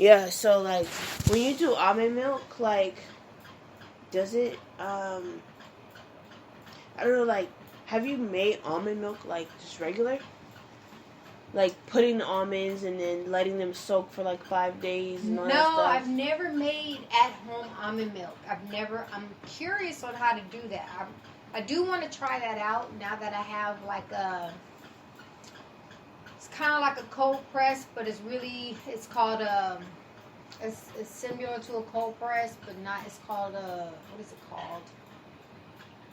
Yeah, so like when you do almond milk, like does it I don't know, like have you made almond milk like just regular? Like putting the almonds and then letting them soak for like 5 days and all that stuff? No, I've never made at home almond milk. I'm curious on how to do that. I do want to try that out now that I have like it's kind of like a cold press, but it's called it's similar to a cold press, but not. It's called what is it called?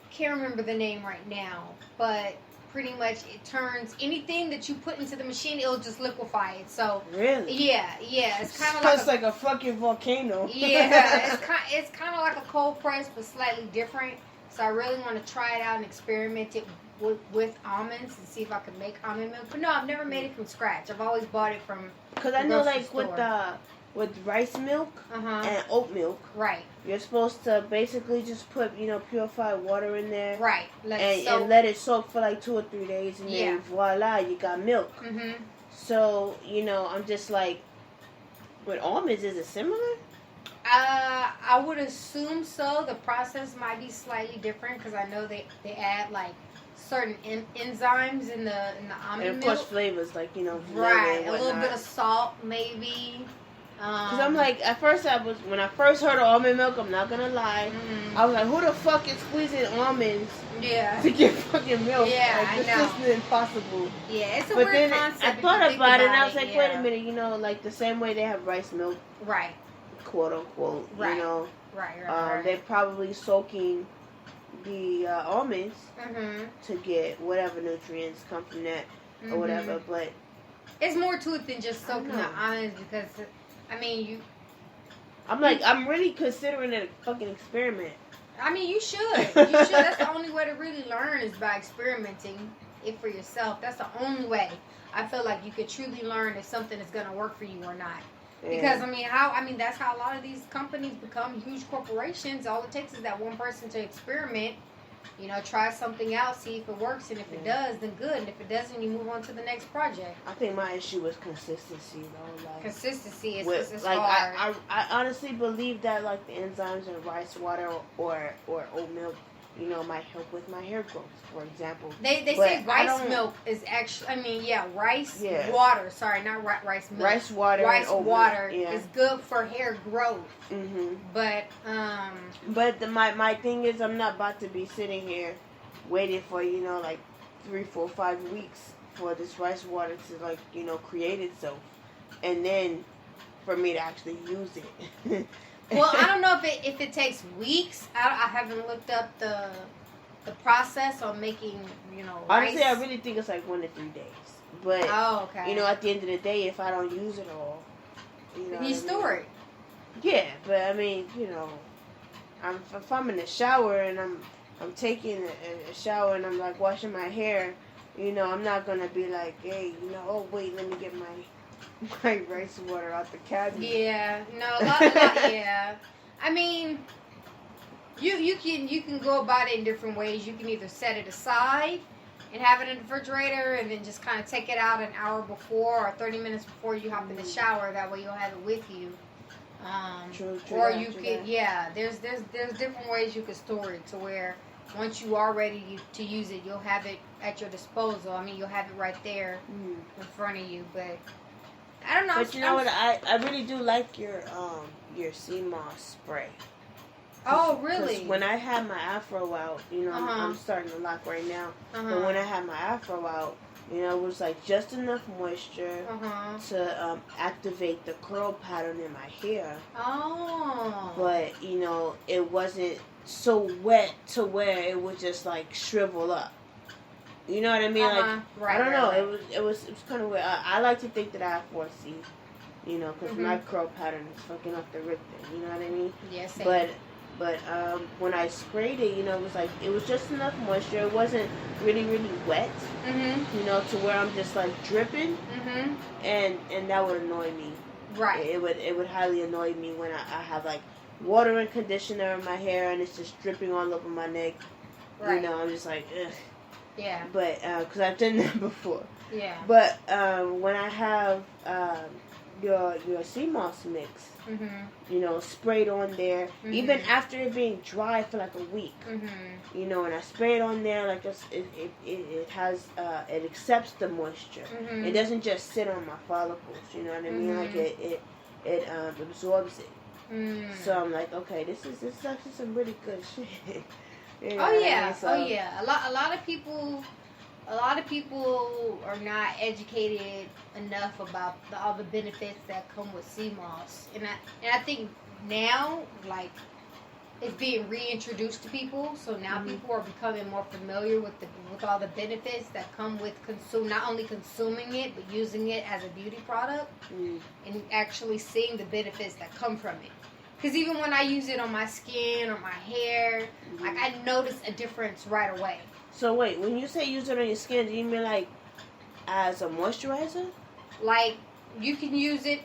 Can't remember the name right now, but pretty much it turns anything that you put into the machine, it'll just liquefy it. So really, yeah, it's kind of like a fucking volcano. Yeah, it's kind of like a cold press, but slightly different. So I really want to try it out and experiment it with almonds and see if I can make almond milk. But no, I've never made it from scratch. I've always bought it from because I know like with rice milk and oat milk, right? You're supposed to basically just put purified water in there, right? And let it soak for like 2 or 3 days, and then voila, you got milk. Mm-hmm. So I'm just like, with almonds, is it similar? I would assume so. The process might be slightly different because I know they add like certain enzymes in the almond milk. And of course flavors like right, a little bit of salt maybe. Because I'm like, at first when I first heard of almond milk, I'm not gonna lie, I was like, who the fuck is squeezing almonds to get fucking milk? Yeah, like, this is impossible. Yeah, it's a weird concept. But then I thought about it and I was like, wait a minute, like the same way they have rice milk, right? Quote unquote, right. Right. They're probably soaking the almonds to get whatever nutrients come from that or whatever. But it's more to it than just soaking the almonds because, I mean, I'm really considering it a fucking experiment. I mean, you should. That's the only way to really learn is by experimenting it for yourself. That's the only way I feel like you could truly learn if something is going to work for you or not. Because that's how a lot of these companies become huge corporations. All it takes is that one person to experiment, try something out, see if it works, and if it does, then good. And if it doesn't, you move on to the next project. I think my issue was consistency, though. Like, consistency is like hard. I honestly believe that like the enzymes in rice water or oat milk, might help with my hair growth, for example. They say rice milk is actually, rice water. Sorry, not rice milk. Rice water. Rice and water milk, is good for hair growth. Mm-hmm. But my thing is, I'm not about to be sitting here waiting for like 3, 4, 5 weeks for this rice water to like create itself, and then for me to actually use it. Well, I don't know if it takes weeks. I haven't looked up the process on making, Honestly, rice. I really think it's like 1 to 3 days. But, okay. At the end of the day, if I don't use it all, you store it. Yeah, but I mean, if I'm in the shower and I'm taking a shower and I'm like washing my hair, I'm not gonna be like, hey, oh wait, let me get my rice water out the cabinet. Yeah, no, a lot, yeah. I mean, you can go about it in different ways. You can either set it aside and have it in the refrigerator and then just kind of take it out an hour before or 30 minutes before you hop in the shower. That way you'll have it with you. True, or you could, there's different ways you could store it to where once you are ready to use it, you'll have it at your disposal. I mean, you'll have it right there in front of you, but I don't know. But you know what? I really do like your sea moss spray. Oh, really? When I had my afro out, I'm starting to lock right now. But when I had my afro out, it was like just enough moisture to activate the curl pattern in my hair. Oh. But it wasn't so wet to where it would just like shrivel up. You know what I mean? Like I don't know. Right. It was kind of weird. I like to think that I have 4C. Because my curl pattern is fucking up the rip thing. You know what I mean? Yes. But when I sprayed it, it was just enough moisture. It wasn't really, really wet. To where I'm just like dripping. And that would annoy me. Right. It would highly annoy me when I have like water and conditioner in my hair and it's just dripping all over my neck. Right. I'm just like, ugh. Yeah. But because I've done that before. Yeah. But when I have your sea moss mix, sprayed on there, Mm-hmm. even after it being dry for like a week, Mm-hmm. and I spray it on there like it has it accepts the moisture. Mm-hmm. It doesn't just sit on my follicles. You know what I mean? Like it absorbs it. Mm. So I'm like, okay, this is actually some really good shit. You know Oh what I yeah, mean? So, oh yeah. A lot of people are not educated enough about all the benefits that come with sea moss, and I think now like it's being reintroduced to people. So now people are becoming more familiar with all the benefits that come with not only consuming it but using it as a beauty product and actually seeing the benefits that come from it. Because even when I use it on my skin or my hair, like I notice a difference right away. So wait, when you say use it on your skin, do you mean like as a moisturizer? Like you can use it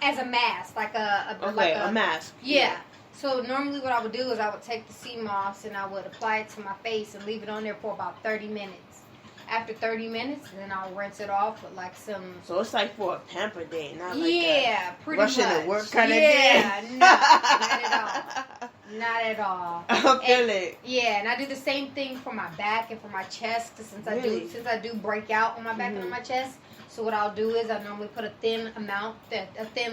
as a mask, like a mask. Yeah. So normally what I would do is I would take the sea moss and I would apply it to my face and leave it on there for about 30 minutes. After 30 minutes, then I'll rinse it off with like some... So it's like for a pamper day, not like pretty rushing much. to work kind of day. Yeah, no, not at all. Not at all. I feel it. Yeah, and I do the same thing for my back and for my chest since I do break out on my back and on my chest. So what I'll do is I normally put a thin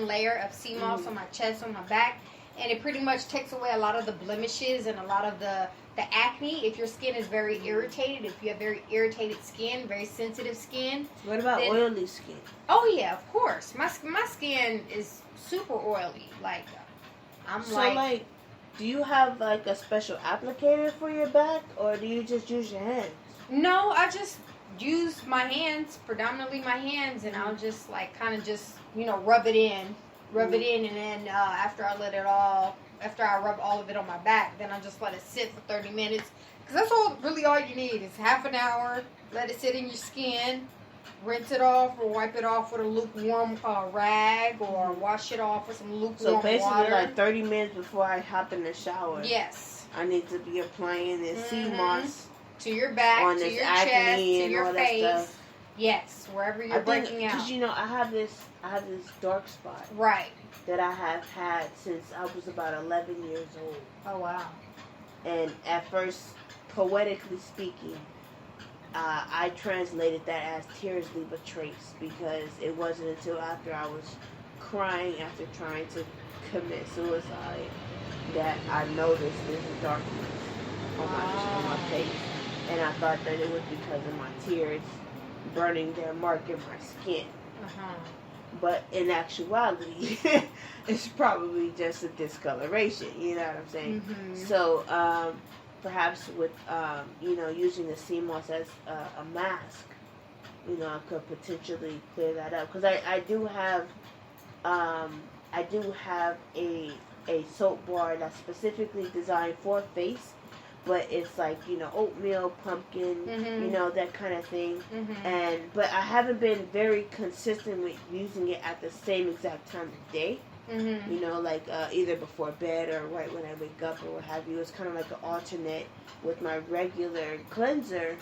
layer of sea moss on my chest, on my back, and it pretty much takes away a lot of the blemishes and a lot of the acne. If your skin is very irritated, if you have very irritated skin, very sensitive skin. What about oily skin? Oh yeah, of course. My skin is super oily. Like do you have like a special applicator for your back, or do you just use your hands? No, I just use my hands, predominantly my hands, and I'll just like kind of just rub it in, and then after I rub all of it on my back, then I just let it sit for 30 minutes. Because that's all you need is half an hour. Let it sit in your skin. Rinse it off or wipe it off with a lukewarm rag or wash it off with some lukewarm water. So basically like 30 minutes before I hop in the shower. Yes. I need to be applying this sea moss. To your back, to your chest, to your face. Yes, wherever you're breaking out. Because I have this dark spot. Right. That I have had since I was about 11 years old. Oh wow. And at first, poetically speaking, I translated that as tears leave a trace, because it wasn't until after I was crying after trying to commit suicide that I noticed this darkness on my face. And I thought that it was because of my tears burning their mark in my skin. But in actuality, it's probably just a discoloration. You know what I'm saying? So perhaps with using the sea moss as a mask, I could potentially clear that up, because I do have a soap bar that's specifically designed for face. But it's like, oatmeal, pumpkin, that kind of thing. But I haven't been very consistent with using it at the same exact time of day. Like either before bed or right when I wake up or what have you. It's kind of like an alternate with my regular cleanser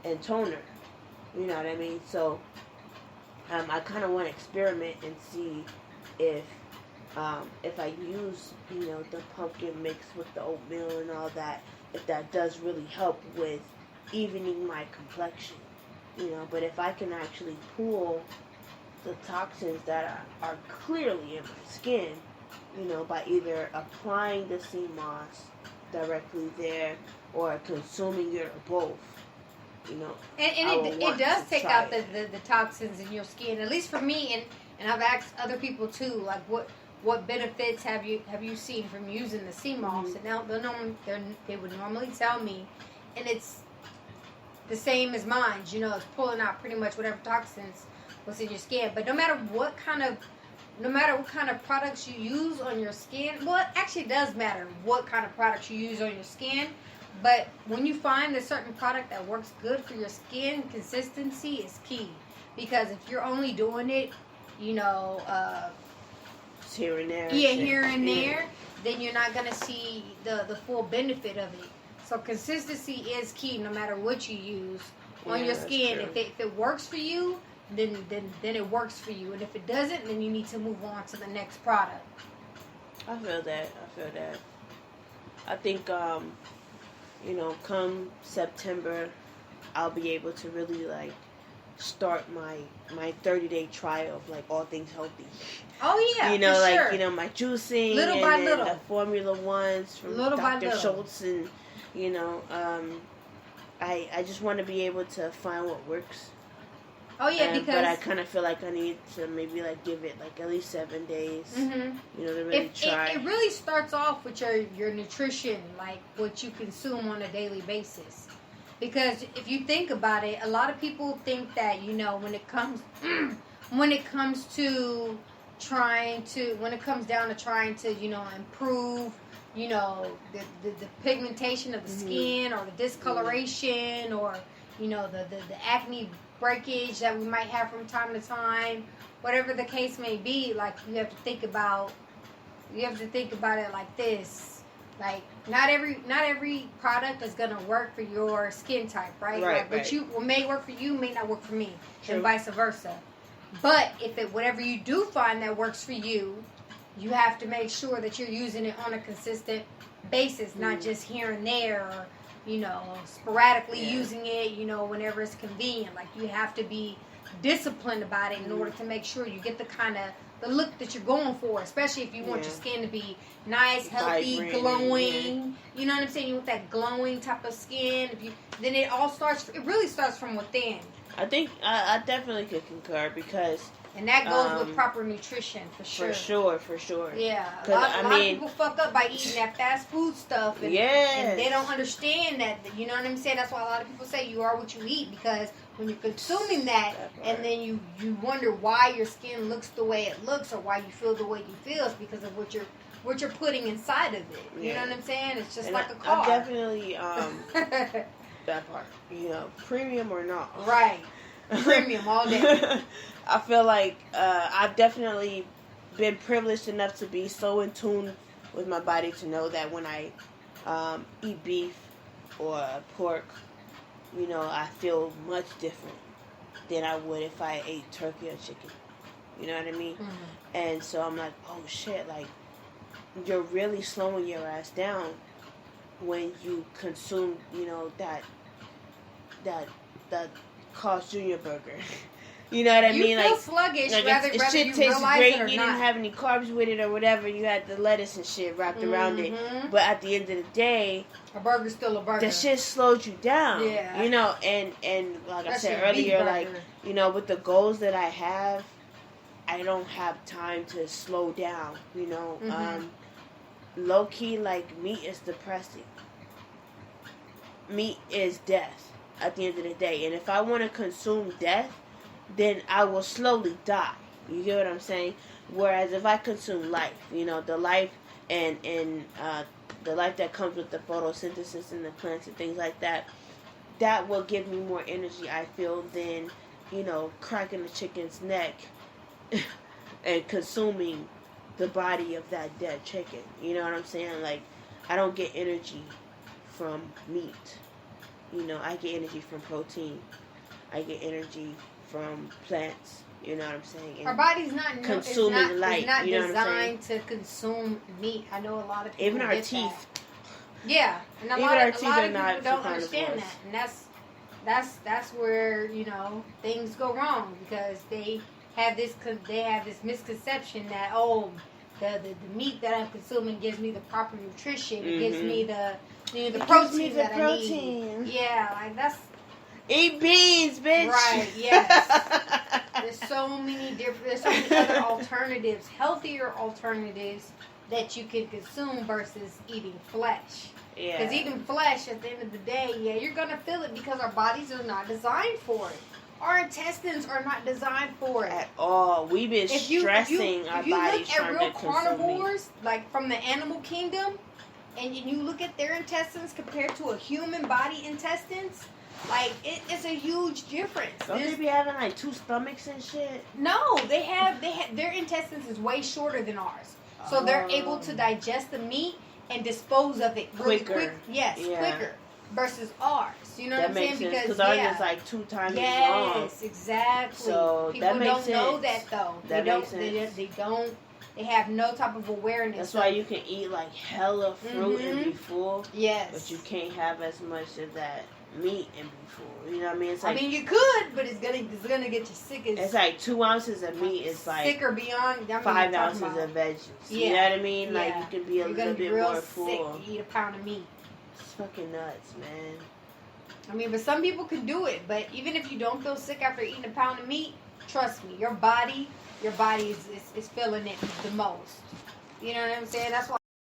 and toner. You know what I mean? So I kind of want to experiment and see if I use, the pumpkin mix with the oatmeal and all that, if that does really help with evening my complexion, but if I can actually pull the toxins that are clearly in my skin, by either applying the sea moss directly there or consuming it or both, and it does take out the toxins in your skin, at least for me, and I've asked other people too, like what benefits have you seen from using the sea moss? And now they would normally tell me, and it's the same as mine. It's pulling out pretty much whatever toxins was in your skin. But no matter what kind of products you use on your skin, well, it actually does matter what kind of products you use on your skin. But when you find a certain product that works good for your skin, consistency is key. Because if you're only doing it, here and there. Yeah, here and there, then you're not going to see the full benefit of it. So consistency is key no matter what you use on your skin. If it works for you, then it works for you. And if it doesn't, then you need to move on to the next product. I feel that. I think, come September, I'll be able to really, like, start my 30-day trial of, like, all things healthy. Oh, yeah, sure. My juicing little by and little. the Formula Ones from Dr. Schultz, and, I just want to be able to find what works. Oh, yeah, but I kind of feel like I need to maybe, like, give it, like, at least 7 days, to really try. It really starts off with your nutrition, like, what you consume on a daily basis. Because if you think about it, a lot of people think that, when it comes down to trying to, improve, the pigmentation of the skin, or the discoloration, or, the acne breakage that we might have from time to time, whatever the case may be, like, you have to think about it like this. Like, not every product is gonna work for your skin type, right? What may work for you may not work for me. True. And vice versa. But whatever you do find that works for you, you have to make sure that you're using it on a consistent basis, not just here and there, or sporadically using it, whenever it's convenient. Like, you have to be disciplined about it in order to make sure you get the look that you're going for, especially if you want your skin to be nice, healthy, vibrant, glowing. You know what I'm saying? You want that glowing type of skin. Then it really starts from within. I think I definitely could concur, because... And that goes with proper nutrition, for sure. For sure. Yeah. A lot of people fuck up by eating that fast food stuff. And they don't understand that, you know what I'm saying? That's why a lot of people say you are what you eat, because when you're consuming that and then you wonder why your skin looks the way it looks, or why you feel the way you feel, it's because of what you're putting inside of it. You know what I'm saying? It's just like a car. I definitely, that part, premium or not. Right. Premium all day. I feel like I've definitely been privileged enough to be so in tune with my body to know that when I eat beef or pork, I feel much different than I would if I ate turkey or chicken. You know what I mean? Mm-hmm. And so I'm like, oh shit, like, you're really slowing your ass down when you consume, that Carl's Jr. burger. You know what I mean? You feel sluggish, whether shit you tastes realize great. it or You not. didn't have any carbs with it or whatever. You had the lettuce and shit wrapped around it. But at the end of the day, a burger's still a burger. The shit slowed you down. Yeah. And like I said earlier, like, with the goals that I have, I don't have time to slow down. Low key, like, meat is depressing. Meat is death at the end of the day. And if I want to consume death, then I will slowly die. You get what I'm saying? Whereas if I consume life, the life and the life that comes with the photosynthesis and the plants and things like that, that will give me more energy, I feel, than, cracking a chicken's neck and consuming the body of that dead chicken. You know what I'm saying? Like, I don't get energy from meat. I get energy from protein. I get energy from plants. You know what I'm saying? And our body's not consuming light. It's not you know designed to consume meat. I know a lot of people even our get teeth. That. Yeah, and a lot of people don't understand that, and that's where things go wrong, because they have this misconception that the meat that I'm consuming gives me the proper nutrition. It gives me the protein that I need. Yeah, like that's. Eat beans, bitch. Right, yes. There's so many other alternatives, healthier alternatives that you can consume versus eating flesh. Yeah. Because eating flesh, at the end of the day, you're going to feel it, because our bodies are not designed for it. Our intestines are not designed for it. At all. We've been stressing our bodies trying to consume meat. If you look at real carnivores, like from the animal kingdom, and you look at their intestines compared to a human body intestines, like, it's a huge difference. Don't they be having, like, 2 stomachs and shit? No, they have their intestines is way shorter than ours. So they're able to digest the meat and dispose of it really quick. Yes, quicker. versus ours. You know what I'm saying? Because ours is like 2 times as long. Yes, exactly. So people that makes don't sense. know that though. That they makes don't. sense. They don't. They have no type of awareness. That's why you can eat like hella fruit and be full. Yes. But you can't have as much of that meat and be full. You know what I mean? It's like, I mean, you could, but it's gonna get you sick. It's like 2 ounces of meat is like sicker beyond 5 ounces of veggies. Yeah. You know what I mean? Yeah. Like you can be a little bit real more sick full. to eat a pound of meat. It's fucking nuts, man. I mean, but some people can do it. But even if you don't feel sick after eating a pound of meat, trust me, your body is feeling it the most. You know what I'm saying? That's why